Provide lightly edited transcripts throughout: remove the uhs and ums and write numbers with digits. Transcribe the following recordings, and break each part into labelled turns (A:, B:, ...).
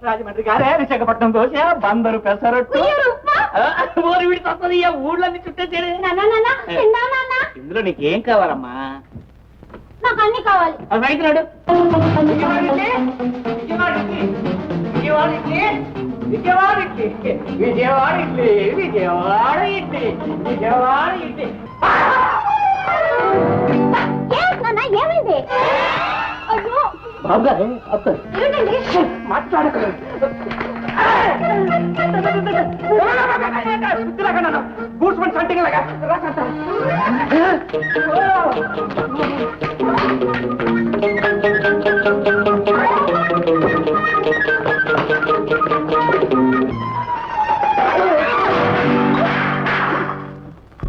A: రాజమండ్రి గారే విశాఖపట్నం దోశ బందరు పెసరట్టు వీడి తప్పది ఊళ్ళన్నీ చుట్టేసేది. ఇందులో నీకేం కావాలమ్మా?
B: నాకు అన్ని కావాలి.
A: రైతున్నాడు విజయవాడ ఇడ్లీ విజయవాడ ఇడ్లీ విజయవాడ ఇడ్లీ.
B: ఏమైంది? అయ్యో
A: బాబు గారు
B: ఏమిటండి?
A: మాట్లాడక గూడ్స్మెన్ సంటింగ్ లాగా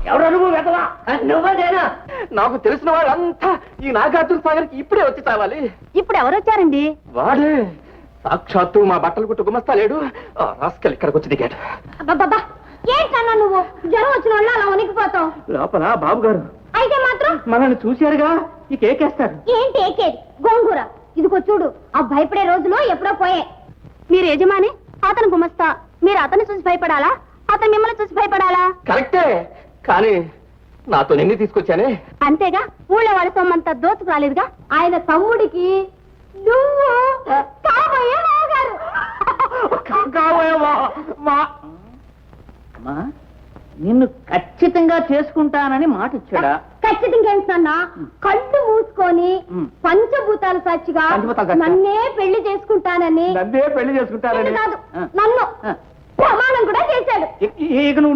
A: ఎవరు నువ్వు వెతవా? నువ్వేనా? నాకు తెలిసిన వాళ్ళంతా ఈ నాగార్జున సాగర్కి ఇప్పుడే వచ్చి చావాలి.
B: ఇప్పుడు ఎవరు వచ్చారండి?
A: వాడే సాక్షాత్తు మా బట్టలు కుట్టు గుమస్తా లేడు. రాస్కల్ ఇక్కడికి వచ్చి దిగాడు.
B: అబ్బబ్బబ్బా ఏంటన్నా నువ్వు జ్వరం వచ్చిన వాళ్ళు అలా వణికిపోతావు.
A: లోపల బాబు గారు
B: అయితే మాత్రం
A: మనల్ని చూశారుగా ఈ కేకేస్తారు.
B: ఏంటి ఏకేది? గోంగూర. ఇదిగో చూడు, ఆ భయపడే రోజులు ఎప్పుడో పోయే. మీరు యజమాని, అతను గుమస్తా. మీరు అతన్ని చూసి భయపడాలా, అతను మిమ్మల్ని చూసి భయపడాలా?
A: కరెక్టే, కానీ నాతో నిన్ను తీసుకొచ్చానే.
B: అంతేగా, ఊళ్ళో వాళ్ళ సొమ్మంతా దోచుకు రాలేదుగా. ఆయన తమ్ముడికి నువ్వు కాబోయే మామగారు.
A: నిన్ను ఖచ్చితంగా చేసుకుంటానని మాట ఇచ్చాడా?
B: ఖచ్చితంగా ఏంటన్నా, కళ్ళు మూసుకొని పంచభూతాలు సాక్షిగా నన్నే పెళ్లి చేసుకుంటానని.
A: నన్నే పెళ్లి చేసుకుంటానని
B: కాదు, నన్ను ప్రమాణం కూడా చేశాడు.
A: ఇక నువ్వు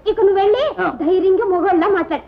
B: ఇక నువ్వు వెళ్ళి ధైర్యంగా మొగోళ్ళ మాట్లాడు.